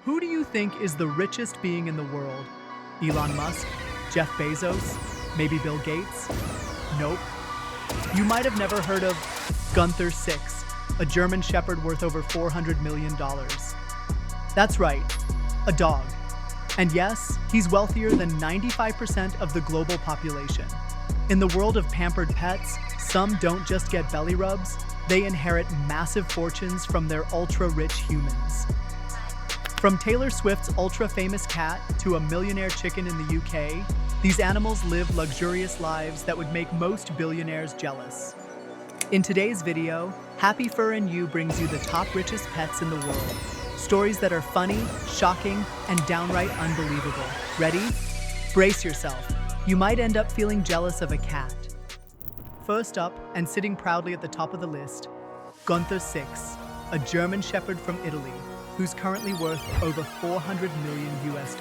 Who do you think is the richest being in the world? Elon Musk? Jeff Bezos? Maybe Bill Gates? Nope. You might have never heard of Gunther 6, a German shepherd worth over $400 million. That's right, a dog. And yes, he's wealthier than 95% of the global population. In the world of pampered pets, some don't just get belly rubs, they inherit massive fortunes from their ultra-rich humans. From Taylor Swift's ultra-famous cat to a millionaire chicken in the UK, these animals live luxurious lives that would make most billionaires jealous. In today's video, Happy Fur and You brings you the top richest pets in the world. Stories that are funny, shocking, and downright unbelievable. Ready? Brace yourself. You might end up feeling jealous of a cat. First up, and sitting proudly at the top of the list, Gunther 6, a German shepherd from Italy, who's currently worth over $400 million US.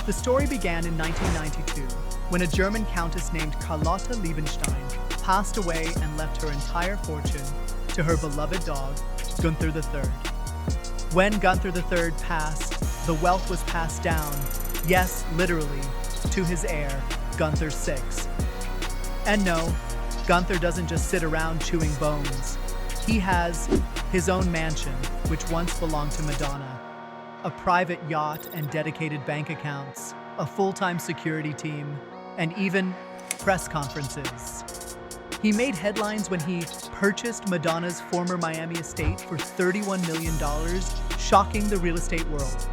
The story began in 1992, when a German countess named Carlotta Liebenstein passed away and left her entire fortune to her beloved dog, Gunther III. When Gunther III passed, the wealth was passed down, yes, literally, to his heir, Gunther 6. And no, Gunther doesn't just sit around chewing bones. He has his own mansion, which once belonged to Madonna, a private yacht and dedicated bank accounts, a full-time security team, and even press conferences. He made headlines when he purchased Madonna's former Miami estate for $31 million, shocking the real estate world.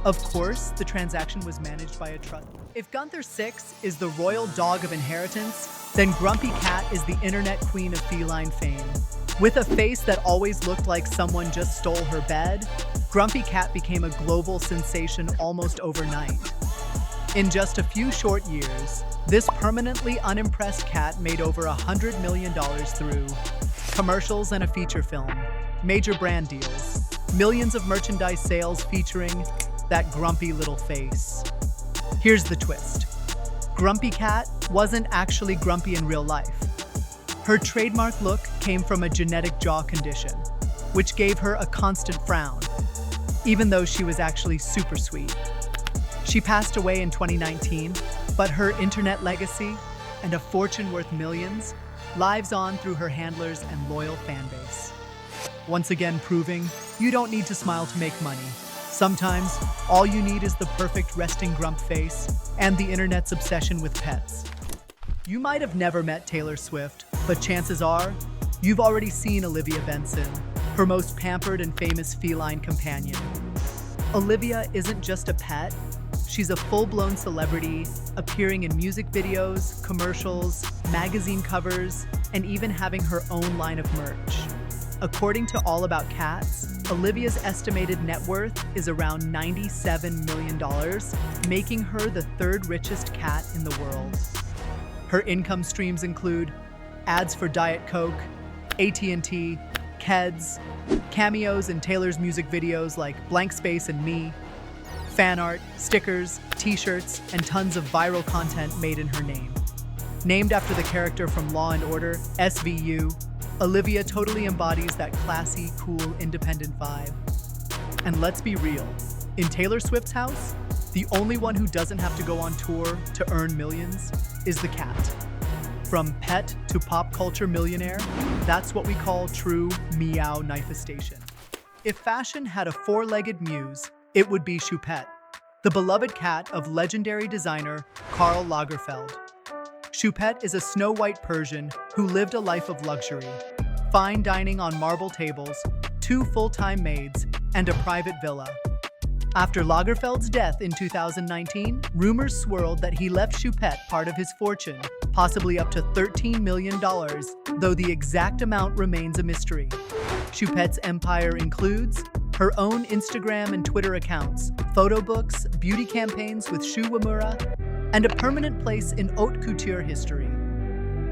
Of course, the transaction was managed by a trust. If Gunther 6 is the royal dog of inheritance, then Grumpy Cat is the internet queen of feline fame. With a face that always looked like someone just stole her bed, Grumpy Cat became a global sensation almost overnight. In just a few short years, this permanently unimpressed cat made over $100 million through commercials and a feature film, major brand deals, millions of merchandise sales featuring that grumpy little face. Here's the twist. Grumpy Cat wasn't actually grumpy in real life. Her trademark look came from a genetic jaw condition, which gave her a constant frown, even though she was actually super sweet. She passed away in 2019, but her internet legacy and a fortune worth millions lives on through her handlers and loyal fan base. Once again proving you don't need to smile to make money. Sometimes, all you need is the perfect resting grump face and the internet's obsession with pets. You might have never met Taylor Swift, but chances are, you've already seen Olivia Benson, her most pampered and famous feline companion. Olivia isn't just a pet, she's a full-blown celebrity, appearing in music videos, commercials, magazine covers, and even having her own line of merch. According to All About Cats, Olivia's estimated net worth is around $97 million, making her the third richest cat in the world. Her income streams include ads for Diet Coke, AT&T, Keds, cameos in Taylor's music videos like Blank Space and Me, fan art, stickers, t-shirts, and tons of viral content made in her name. Named after the character from Law & Order, SVU, Olivia totally embodies that classy, cool, independent vibe. And let's be real, in Taylor Swift's house, the only one who doesn't have to go on tour to earn millions is the cat. From pet to pop culture millionaire, that's what we call true meow manifestation. If fashion had a four-legged muse, it would be Choupette, the beloved cat of legendary designer Karl Lagerfeld. Choupette is a snow-white Persian who lived a life of luxury, fine dining on marble tables, 2 full-time maids, and a private villa. After Lagerfeld's death in 2019, rumors swirled that he left Choupette part of his fortune, possibly up to $13 million, though the exact amount remains a mystery. Choupette's empire includes her own Instagram and Twitter accounts, photo books, beauty campaigns with Shu Uemura, and a permanent place in haute couture history.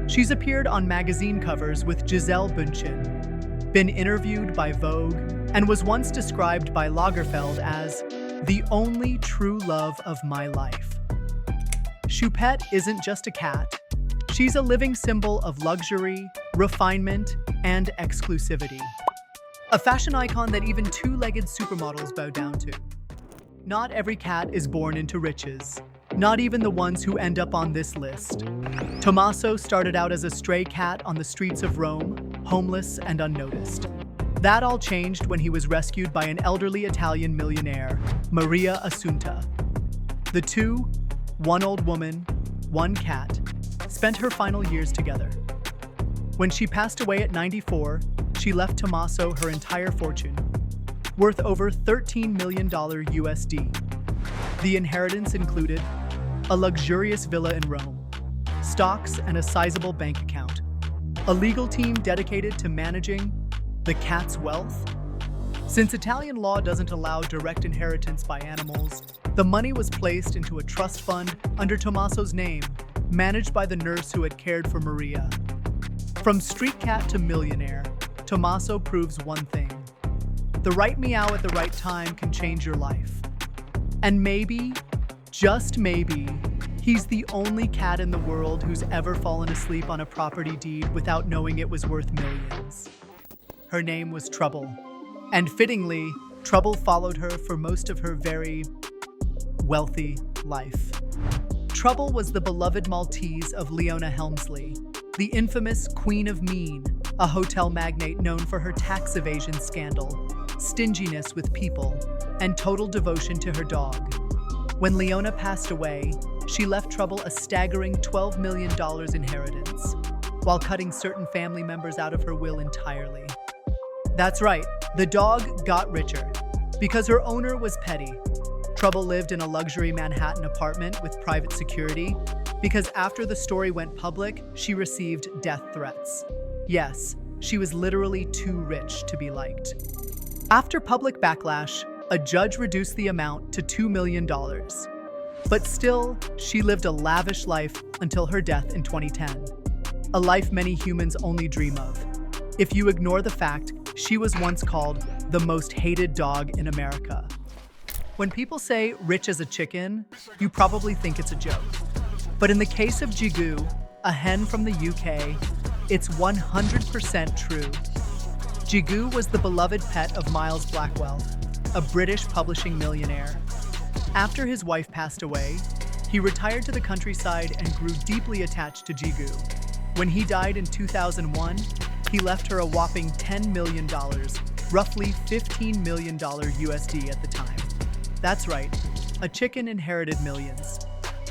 She's appeared on magazine covers with Gisele Bündchen, been interviewed by Vogue, and was once described by Lagerfeld as the only true love of my life. Choupette isn't just a cat. She's a living symbol of luxury, refinement, and exclusivity. A fashion icon that even two-legged supermodels bow down to. Not every cat is born into riches. Not even the ones who end up on this list. Tommaso started out as a stray cat on the streets of Rome, homeless and unnoticed. That all changed when he was rescued by an elderly Italian millionaire, Maria Assunta. The two, one old woman, one cat, spent her final years together. When she passed away at 94, she left Tommaso her entire fortune, worth over $13 million USD. The inheritance included a luxurious villa in Rome, stocks and a sizable bank account, a legal team dedicated to managing the cat's wealth. Since Italian law doesn't allow direct inheritance by animals, the money was placed into a trust fund under Tommaso's name, managed by the nurse who had cared for Maria. From street cat to millionaire, Tommaso proves one thing. The right meow at the right time can change your life. And maybe, just maybe, he's the only cat in the world who's ever fallen asleep on a property deed without knowing it was worth millions. Her name was Trouble. And fittingly, Trouble followed her for most of her very wealthy life. Trouble was the beloved Maltese of Leona Helmsley, the infamous Queen of Mean, a hotel magnate known for her tax evasion scandal, stinginess with people, and total devotion to her dog. When Leona passed away, she left Trouble a staggering $12 million inheritance, while cutting certain family members out of her will entirely. That's right, the dog got richer, because her owner was petty. Trouble lived in a luxury Manhattan apartment with private security, because after the story went public, she received death threats. Yes, she was literally too rich to be liked. After public backlash, a judge reduced the amount to $2 million. But still, she lived a lavish life until her death in 2010. A life many humans only dream of. If you ignore the fact, she was once called the most hated dog in America. When people say rich as a chicken, you probably think it's a joke. But in the case of Jigu, a hen from the UK, it's 100% true. Jigu was the beloved pet of Miles Blackwell, a British publishing millionaire. After his wife passed away, he retired to the countryside and grew deeply attached to Jigu. When he died in 2001, he left her a whopping $10 million, roughly $15 million USD at the time. That's right, a chicken inherited millions.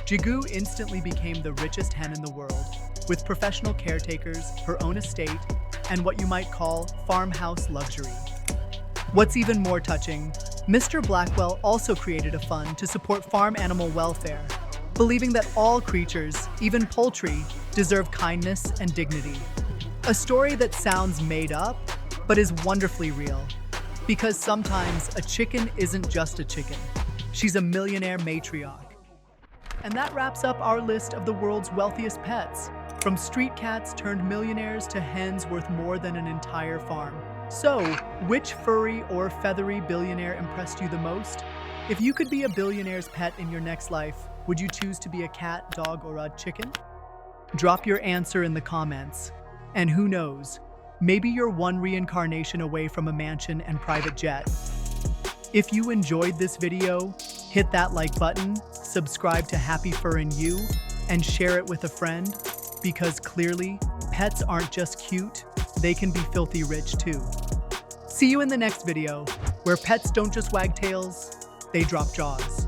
Jigu instantly became the richest hen in the world, with professional caretakers, her own estate, and what you might call farmhouse luxury. What's even more touching, Mr. Blackwell also created a fund to support farm animal welfare, believing that all creatures, even poultry, deserve kindness and dignity. A story that sounds made up, but is wonderfully real. Because sometimes a chicken isn't just a chicken. She's a millionaire matriarch. And that wraps up our list of the world's wealthiest pets, from street cats turned millionaires to hens worth more than an entire farm. So, which furry or feathery billionaire impressed you the most? If you could be a billionaire's pet in your next life, would you choose to be a cat, dog, or a chicken? Drop your answer in the comments. And who knows, maybe you're one reincarnation away from a mansion and private jet. If you enjoyed this video, hit that like button, subscribe to Happy Fur and You, and share it with a friend, because clearly, pets aren't just cute, they can be filthy rich too. See you in the next video, where pets don't just wag tails, they drop jaws.